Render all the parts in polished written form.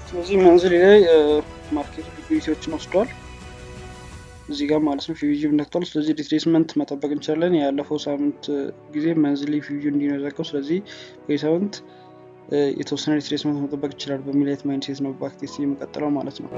ስለዚህ መንዝሊ ላይ ማርኬቱ ሊኩዊዲቲዎችን ወስዷል እዚህ ጋር ማለት ነው። ፊውዥን ነክቷል። ስለዚህ ሪትሬስመንት መጠበቅ እንችላለን። ያለፈው ሳምንት ጊዜ መንዝሊ ፊውዥን እንዲነዘቀው፣ ስለዚህ በዚህ ሳምንት የተወሰነ ሪትሬስመንት መጠበቅ ይችላል በሚል አይነት ማይንድሴት ነው ባክቴስት የሚቀጥለው ማለት ነው።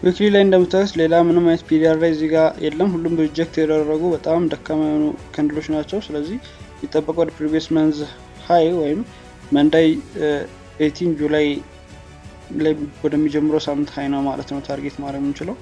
ዊክሊ ላይ እንደምታዩት ሌላ ምንም አይነት ፒሪያድ ላይ እዚህ ጋር የለም። ሁሉም ሪጀክት የተደረጉ በጣም ደካማ የሆኑ ከንድሎች ናቸው። ስለዚህ የሚጠበቀው ወደ ፕሪቪየስ መንዝ ሀይ ወይም መንዳይ 18 ጁላይ ላይ ወደሚጀምረው ሳምንት ሀይ ነው ማለት ነው ታርጌት ማድረግ የምንችለው።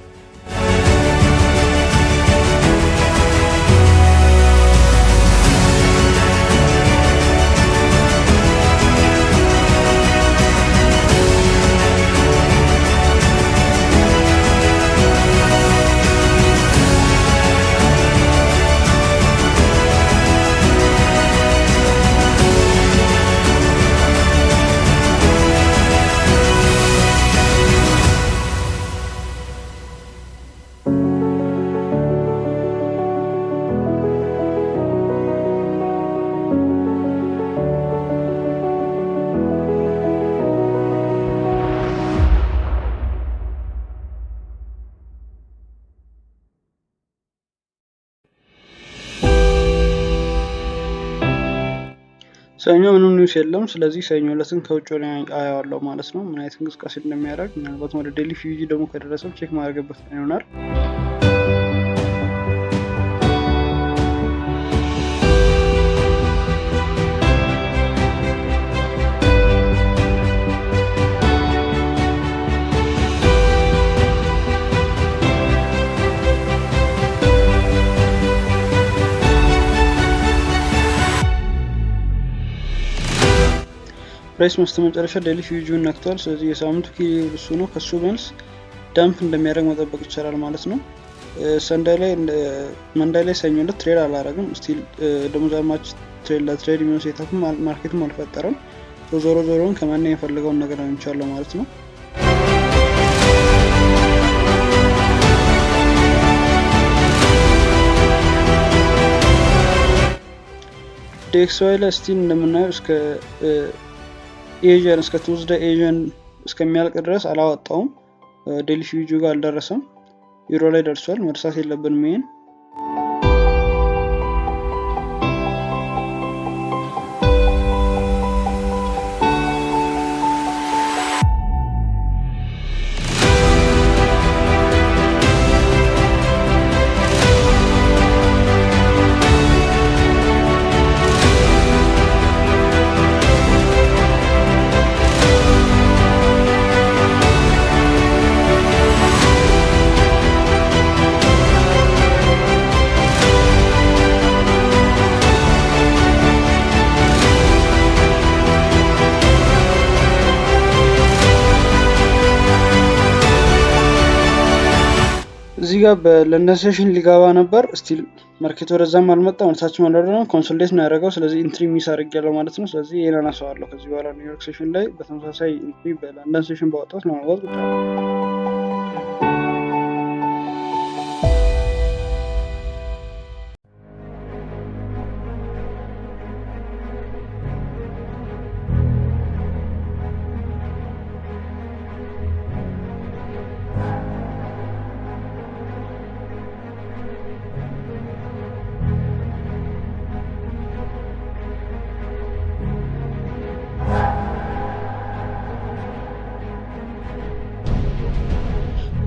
ሰኞ ምንም ኒውስ የለም። ስለዚህ ሰኞ ዕለትን ከውጭ ሆነ አያዋለው ማለት ነው ምን አይነት እንቅስቃሴ እንደሚያደርግ። ምናልባት ወደ ዴሊ ፊውጂ ደግሞ ከደረሰው ቼክ ማድረግበት ይሆናል። ፕራይስ መጨረሻ ዴሊ ፊውጂውን ነክቷል። ስለዚህ የሳምንቱ ኪ እሱ ነው። ከሱ መልስ ዳምፕ እንደሚያደርግ መጠበቅ ይቻላል ማለት ነው። መንዳይ ላይ ሰኞ ዕለት ትሬድ አላረግም። ስቲል ደሞዛማች ለትሬድ የሚሆን ሴታፕ ማርኬትም አልፈጠረም። ዞሮ ዞሮን ከማን የፈልገውን ነገር አግኝቻለሁ ማለት ነው። ዴክስዋይ ላይ ስቲል እንደምናየው እስከ ኤዥያን እስከ ቱዝዴይ ኤዥያን እስከሚያልቅ ድረስ አላወጣውም። ዴሊ ፊውጂ ጋር አልደረሰም። ዩሮ ላይ ደርሷል። መርሳት የለብንም ይሄን። እዚህ ጋር በለንደን ሴሽን ሊገባ ነበር። ስቲል ማርኬት ወደዛም አልመጣም። ወደታችም አልወረደም። ኮንሶሊዴት ነው ያደረገው። ስለዚህ ኢንትሪ ሚስ አድርጌያለሁ ማለት ነው። ስለዚህ ይሄን አነሳዋለሁ ከዚህ በኋላ ኒውዮርክ ሴሽን ላይ በተመሳሳይ ኢንትሪ በለንደን ሴሽን ባወጣሁት ለማውጣት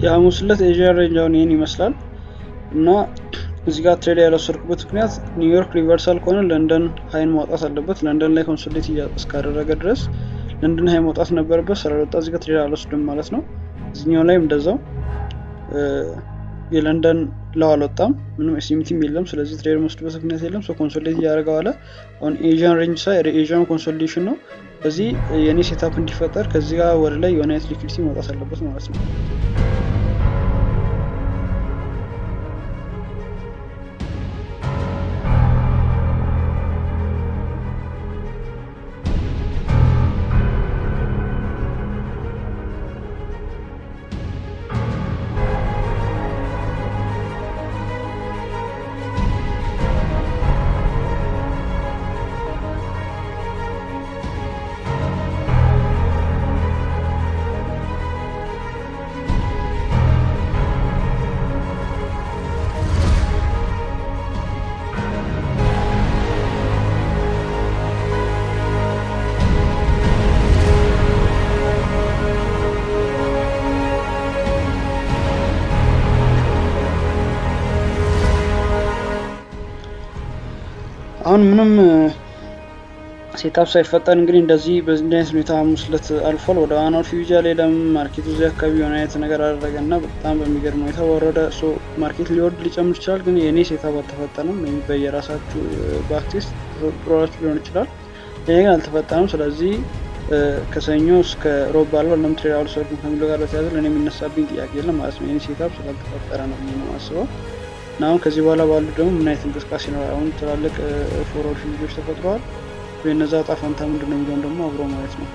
የሐሙስ ዕለት ኤዥያ ሬንጅ አሁን ይህን ይመስላል እና እዚህ ጋር ትሬድ ያልወሰድኩበት ምክንያት ኒውዮርክ ሪቨርሳል ከሆነ ለንደን ሀይን ማውጣት አለበት። ለንደን ላይ ኮንሶሊዴት እስካደረገ ድረስ ለንደን ሀይ ማውጣት ነበረበት። ስላልወጣ እዚህ ጋር ትሬድ አልወስድም ማለት ነው። እዚህኛው ላይም እንደዛው የለንደን ላው አልወጣም፣ ምንም ኤስቲሜቲም የለም። ስለዚህ ትሬድ መስድበት ምክንያት የለም። ሶ ኮንሶሊዴት እያደረገ ዋለ። አሁን ኤዥያን ሬንጅ ሳይ ኤዥያን ኮንሶሊዴሽን ነው። ስለዚህ የኔ ሴታፕ እንዲፈጠር ከዚህ ጋር ወደ ላይ የሆነ አይነት ሊኩዊዲቲ ማውጣት አለበት ማለት ነው። አሁን ምንም ሴታፕ ሳይፈጠር እንግዲህ እንደዚህ በዚህ አይነት ሁኔታ ሐሙስ ዕለት አልፏል። ወደ ዋናው ፊውጂ አልሄደም። ማርኬቱ እዚህ አካባቢ የሆነ አይነት ነገር አደረገ እና በጣም በሚገርም ሁኔታ ወረደ። ማርኬት ሊወርድ ሊጨምር ይችላል፣ ግን የእኔ ሴታፕ አልተፈጠንም። በየራሳችሁ ባክቴስት ተፈጥሯችሁ ሊሆን ይችላል። ይሄ ግን አልተፈጠንም። ስለዚህ ከሰኞ እስከ ሮብ ባለው ለምን ትሬድ አልወሰድኩም ከሚለው ጋር በተያያዘ ለእኔ የሚነሳብኝ ጥያቄ የለም ማለት ነው። የኔ ሴታፕ ስላልተፈጠረ ነው ብዬ ነው የማስበው። እና አሁን ከዚህ በኋላ ባሉ ደግሞ ምን አይነት እንቅስቃሴ ነው? አሁን ትላልቅ ፎርዋርድ ፊውጂዎች ተፈጥረዋል። የነዛ ዕጣ ፈንታ ምንድን ነው የሚለውን ደግሞ አብሮ ማየት ነው።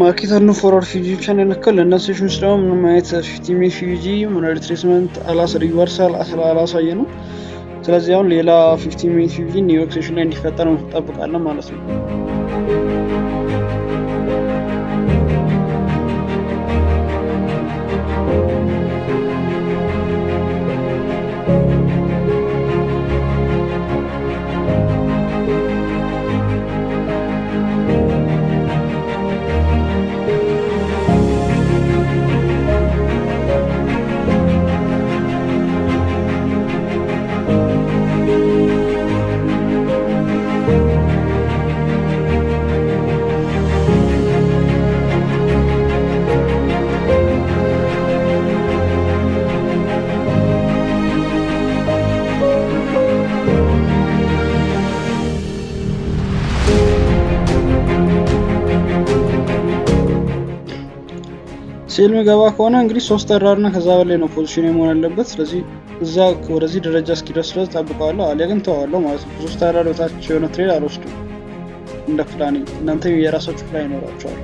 ማርኬት አንዱ ፎርዋርድ ፊውጂ ብቻ ነው የነካው። ለእነሱ ሴሽኖች ደግሞ ምንም አይነት 50 ሚኒት ፊውጂ ምን ሪትሬስመንት ሪቨርሳል አላሳየ ነው። ስለዚህ አሁን ሌላ 50 ሚኒት ፊውጂ ኒውዮርክ ሴሽን ላይ እንዲፈጠር እንጠብቃለን ማለት ነው። ሴል ገባ ከሆነ እንግዲህ 3 ተራር እና ከዛ በላይ ነው ፖዚሽን መሆን ያለበት። ስለዚህ እዛ ወደዚህ ደረጃ እስኪደርስ ድረስ ጠብቀዋለሁ፣ አሊያ ግን ተዋለሁ ማለት ነው። 3 ተራር በታች የሆነ ትሬድ አልወስድም እንደ ፕላኒንግ። እናንተ የራሳችሁ ፕላን ይኖራችኋል።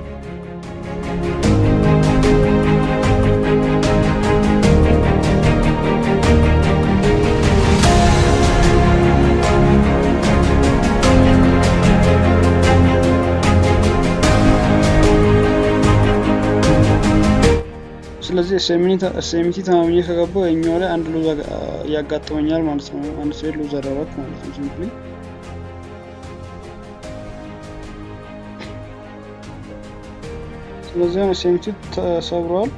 ስለዚህ ኤስኤምቲ ተማምኜ ከገባው የኛው ላይ አንድ ሉዝ ያጋጥመኛል ማለት ነው። አንድ ትሬድ ሉዝ አደረኩ ማለት ነው ሲምፕሊ። ስለዚህ ኤስኤምቲ ተሰብሯል።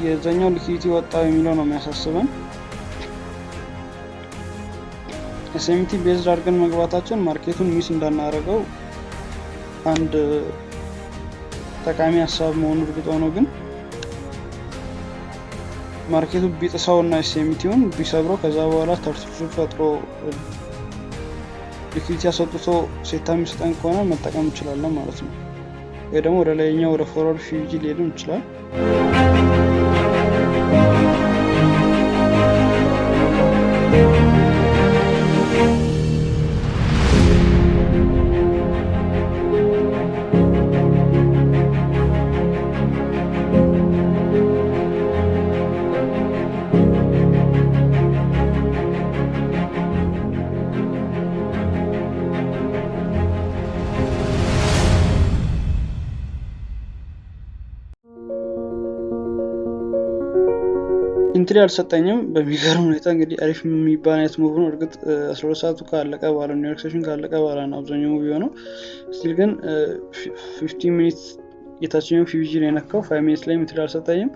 የዛኛው ሊኩዊዲቲ ወጣ የሚለው ነው የሚያሳስበን። ኤስኤምቲ ቤዝድ አድርገን መግባታችን ማርኬቱን ሚስ እንዳናረገው አንድ ጠቃሚ ሀሳብ መሆኑ እርግጥ ሆኖ ግን ማርኬቱ ቢጥሰው እና ኤስኤምቲውን ቢሰብረው ከዛ በኋላ ተርቲቱ ፈጥሮ ሊኩዊዲቲ አስወጥቶ ሴታ የሚሰጠን ከሆነ መጠቀም እንችላለን ማለት ነው። ወይ ደግሞ ወደ ላይኛው ወደ ፎርዋርድ ፊውጂ ሊሄድም ይችላል። ኢንትሪ አልሰጠኝም በሚገርም ሁኔታ። እንግዲህ አሪፍ የሚባል አይነት ሙቭ ነው። እርግጥ 12 ሰዓቱ ካለቀ በኋላ ኒውዮርክ ሴሽን ካለቀ በኋላ ነው አብዛኛው ሙቭ የሆነው። ስቲል ግን 15 ሚኒት የታችኛው ፊውጂ ነው የነካው። 5 ሚኒት ላይ ኢንትሪ አልሰጠኝም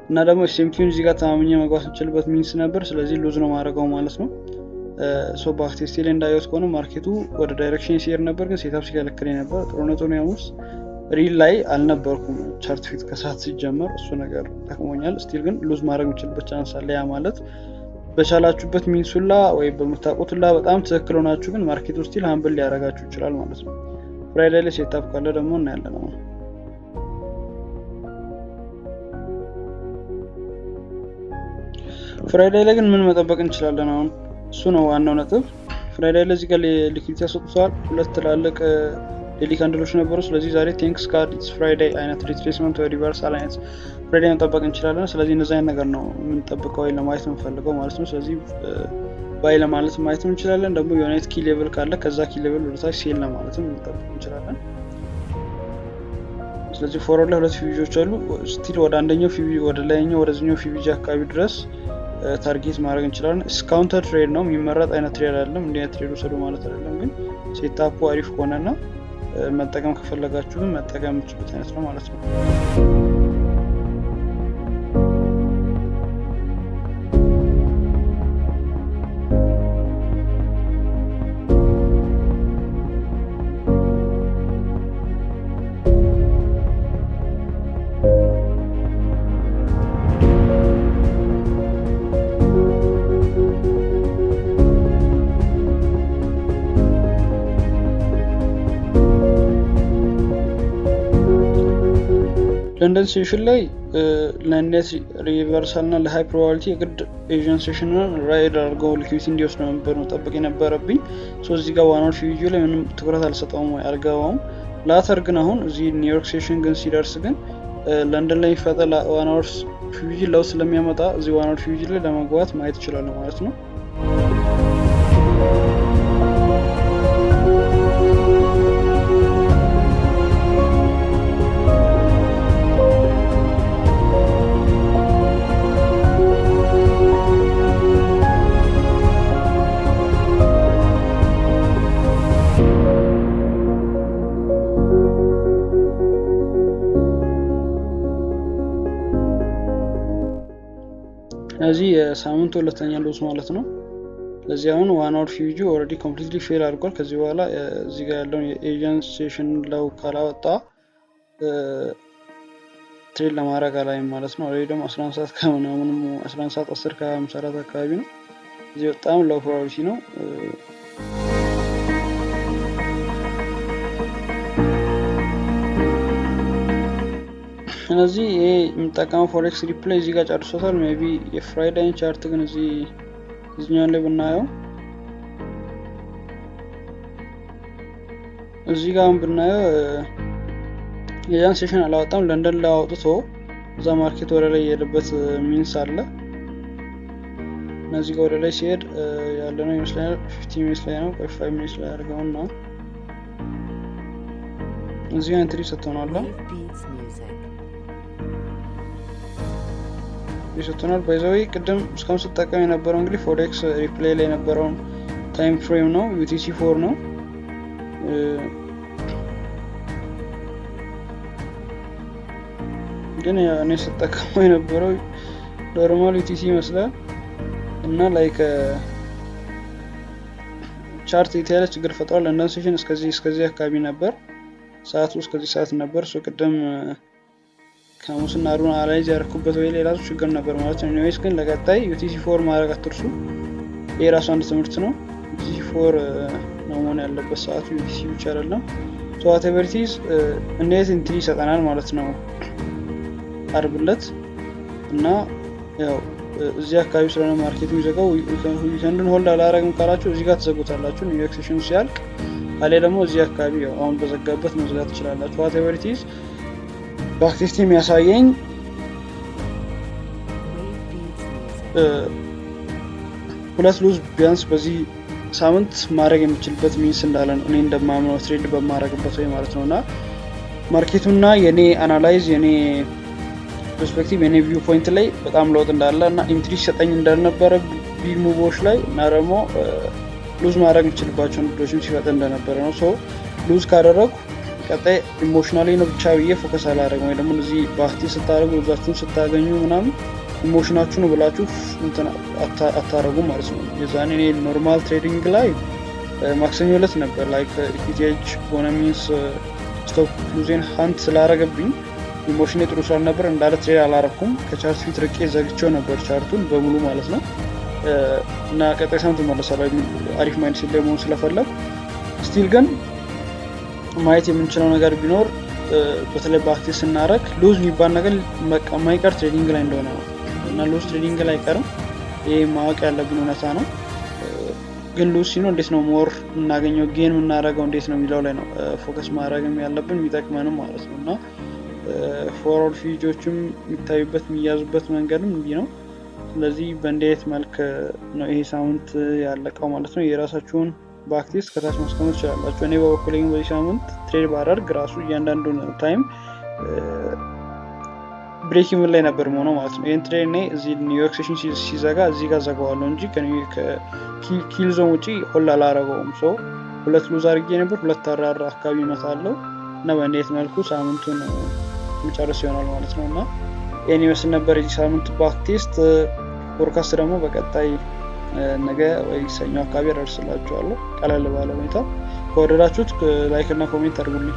እና ደግሞ ኤስኤምቲውን እዚህ ጋር ተማምኜ መግባት የምችልበት ሚኒስ ነበር። ስለዚህ ሉዝ ነው ማድረገው ማለት ነው። ሶ ባክቴስቲ ላይ እንዳየሁት ከሆነ ማርኬቱ ወደ ዳይሬክሽን ሲሄድ ነበር፣ ግን ሴታፕ ሲከለክለኝ ነበር። ጥሩነቱ ነው ያሙስ ሪል ላይ አልነበርኩም ቻርት ፊት ከሰዓት ሲጀመር፣ እሱ ነገር ጠቅሞኛል። ስቲል ግን ሉዝ ማድረግ የምችልበት ቻንስ አለ። ያ ማለት በቻላችሁበት ሚንሱላ ወይ በምታውቁትላ በጣም ትክክል ሆናችሁ ግን ማርኬቱ ስቲል ሃምብል ሊያደርጋችሁ ይችላል ማለት ነው። ፍራይዴይ ላይ ሴታፕ ካለ ደግሞ እናያለን። አሁን ፍራይዴይ ላይ ግን ምን መጠበቅ እንችላለን? አሁን እሱ ነው ዋናው ነጥብ። ፍራይዴይ ላይ እዚህ ጋር ሊኩዊዲቲ ያስወጥተዋል። ሁለት ትላልቅ ዴሊ ካንድሎች ነበሩ። ስለዚህ ዛሬ ቴንክስ ጋድ ኢትስ ፍራይዴይ አይነት ሪትሬስመንት ወይ ሪቨርሳል አይነት ፍራይዴይ መጠበቅ እንችላለን። ስለዚህ እነዚህ አይነት ነገር ነው የምንጠብቀው ወይ ለማየት የምንፈልገው ማለት ነው። ስለዚህ ባይ ለማለት ማየት እንችላለን። ደግሞ የዩናይት ኪ ሌቭል ካለ ከዛ ኪ ሌቭል ወደታች ሴል ለማለት እንጠብቅ እንችላለን። ስለዚህ ፎርወርድ ላይ ሁለት ፊቪጆች አሉ። ስቲል ወደ አንደኛው ፊቪ ወደ ላይኛው ወደዚህኛው ፊቪጂ አካባቢ ድረስ ታርጌት ማድረግ እንችላለን። ካውንተር ትሬድ ነው የሚመረጥ አይነት ትሬድ አይደለም። እንዲህ አይነት ትሬድ ወሰዱ ማለት አይደለም። ግን ሴታፑ አሪፍ ከሆነና መጠቀም ከፈለጋችሁ ግን መጠቀም የምትችሉት አይነት ነው ማለት ነው። ለንደን ሴሽን ላይ ለኔት ሪቨርሳል እና ለሃይ ፕሮባቢሊቲ የግድ ኤዥያን ሴሽንን ራይድ አድርገው ሊኩዊዲቲ እንዲወስድ ነበር መጠበቅ የነበረብኝ። እዚህ ጋር ዋን አወር ፊቪ ላይ ምንም ትኩረት አልሰጠውም ወይ አልገባውም። ላተር ግን አሁን እዚህ ኒውዮርክ ሴሽን ግን ሲደርስ ግን ለንደን ላይ የሚፈጠር ዋን አወር ፊቪ ለውጥ ስለሚያመጣ እዚህ ዋን አወር ፊቪ ላይ ለመግባት ማየት ይችላል ማለት ነው። ስለዚህ የሳምንቱ ሁለተኛ ሎስ ማለት ነው። ስለዚህ አሁን ዋን አወር ፊቪጂ ኦልሬዲ ኮምፕሊትሊ ፌል አድርጓል። ከዚህ በኋላ እዚህ ጋር ያለውን የኤዥያን ሴሽን ለው ካላወጣ ትሬድ ለማድረግ አላይም ማለት ነው። ኦልሬዲ ደግሞ 11 ሰዓት ከምናምኑ 11 ሰዓት 10 ከ54 አካባቢ ነው። እዚህ በጣም ሎው ፕሮባቢሊቲ ነው። ስለዚህ ይሄ የምጠቀመው ፎሬክስ ሪፕላይ እዚህ ጋር ጨርሶታል። ሜቢ የፍራይዴይን ቻርት ግን እዚህኛው ላይ ብናየው እዚህ ጋር ብናየው የጃን ሴሽን አላወጣም። ለንደን ላይ አውጥቶ እዛ ማርኬት ወደ ላይ የሄደበት ሚንስ አለ። እነዚህ ጋር ወደ ላይ ሲሄድ ያለነው ይመስለኛል 15 ሚኒትስ ላይ ነው። 5 ሚኒትስ ላይ አድርገውና እዚህ ጋር ኢንትሪ ሰጥተናል ይሰጡናል። ባይዘዌ ቅድም እስካሁን ስጠቀም የነበረው እንግዲህ ፎሬክስ ሪፕላይ ላይ የነበረውን ታይም ፍሬም ነው። ዩቲሲ 4 ነው። ግን እኔ ስጠቀመው የነበረው ኖርማል ዩቲሲ ይመስላል እና ላይክ ቻርት የተያለ ችግር ፈጥሯል። ለንደን ሴሽን እስከዚህ አካባቢ ነበር፣ ሰዓቱ እስከዚህ ሰዓት ነበር። ቅድም ከሙስና አሩን አናላይዝ ያደረኩበት ወይ ሌላ ችግር ነበር ማለት ነው። ኒውስ ግን ለቀጣይ ዩቲሲ 4 ማድረግ አትርሱ። ይሄ ራሱ አንድ ትምህርት ነው። ዩቲሲ 4 ነው መሆን ያለበት ሰዓቱ፣ ዩቲሲ ብቻ አይደለም። ዋትኤቨር ኢት ኢዝ እንዴት ኢንትሪ ይሰጠናል ማለት ነው አርብለት እና ያው እዚህ አካባቢ ስለሆነ ማርኬቱ ይዘጋው ዊከንድን ሆልድ አላረግም ካላችሁ እዚህ ጋር ተዘጉታላችሁ። ኒውዮርክ ሴሽን ሲያልቅ አለ ደግሞ እዚህ አካባቢ ያው አሁን በዘጋበት መዝጋት ትችላላችሁ። ዋትኤቨር ኢት ኢዝ ባክቴስቲ የሚያሳየኝ ሁለት ሉዝ ቢያንስ በዚህ ሳምንት ማድረግ የሚችልበት ሚንስ እንዳለ ነው እኔ እንደማምነው ትሬድ በማድረግበት ወይ ማለት ነው። እና ማርኬቱና የኔ አናላይዝ የኔ ፐርስፔክቲቭ የኔ ቪው ፖይንት ላይ በጣም ለውጥ እንዳለ እና ኢንትሪ ሰጠኝ እንዳልነበረ ቢግ ሙቮች ላይ እና ደግሞ ሉዝ ማድረግ የምችልባቸው ንግዶችም ሲፈጥ እንደነበረ ነው። ሶ ሉዝ ካደረጉ ቀጣይ ኢሞሽናሊ ነው ብቻ ብዬ ፎከስ አላደረግም። ወይ ደግሞ እዚህ ባክቴ ስታደርጉ ሉዛችሁን ስታገኙ ምናምን ኢሞሽናችሁ ነው ብላችሁ እንትን አታረጉም ማለት ነው። የዛኔ እኔ ኖርማል ትሬዲንግ ላይ ማክሰኞ ዕለት ነበር ላይክ ኢቲኤች ሆነ ሚንስ ስቶፕ ሉዜን ሀንት ስላረገብኝ ኢሞሽኔ ጥሩ ስላልነበር እንዳለ ትሬድ አላረኩም። ከቻርት ፊት ርቄ ዘግቼው ነበር ቻርቱን በሙሉ ማለት ነው። እና ቀጣይ ሳምንት እመለሳለሁ አሪፍ ማይንድ ሴት ላይ መሆን ስለፈለግ። ስቲል ግን ማየት የምንችለው ነገር ቢኖር በተለይ በአክቲቭ ስናረግ ሉዝ የሚባል ነገር የማይቀር ትሬዲንግ ላይ እንደሆነ ነው እና ሉዝ ትሬዲንግ ላይ አይቀርም። ይህ ማወቅ ያለብን እውነታ ነው። ግን ሉዝ ሲኖር እንዴት ነው ሞር የምናገኘው ጌን የምናደርገው እንዴት ነው የሚለው ላይ ነው ፎከስ ማድረግም ያለብን የሚጠቅመንም ማለት ነው። እና ፎርወርድ ፊጆችም የሚታዩበት የሚያዙበት መንገድም እንዲህ ነው። ስለዚህ በእንዴት መልክ ነው ይሄ ሳምንት ያለቀው ማለት ነው። የራሳችሁን በአክቲቭ ከታች ማስቀመጥ ትችላላችሁ። እኔ በበኩሌ በዚህ ሳምንት ትሬድ ባደርግ ራሱ እያንዳንዱን ታይም ብሬክ ኢቭን ላይ ነበር መሆነው ማለት ነው። ይህን ትሬድ እኔ እዚህ ኒውዮርክ ሴሽን ሲዘጋ እዚህ ጋር ዘጋዋለሁ እንጂ ከኪል ዞን ውጪ ሆልድ አላረገውም። ሶ 2 ሉዝ አድርጌ ነበር፣ 2 አራራ አካባቢ ይመታለሁ እና በእንዴት መልኩ ሳምንቱን መጨረስ ይሆናል ማለት ነው። እና ይህን ይመስል ነበር የዚህ ሳምንት ባክቴስት። ፎርካስት ደግሞ በቀጣይ ነገ ወይ ሰኞ አካባቢ ያደርስላችኋለሁ ቀለል ባለ ሁኔታ። ከወደዳችሁት ላይክ እና ኮሜንት አድርጉልኝ።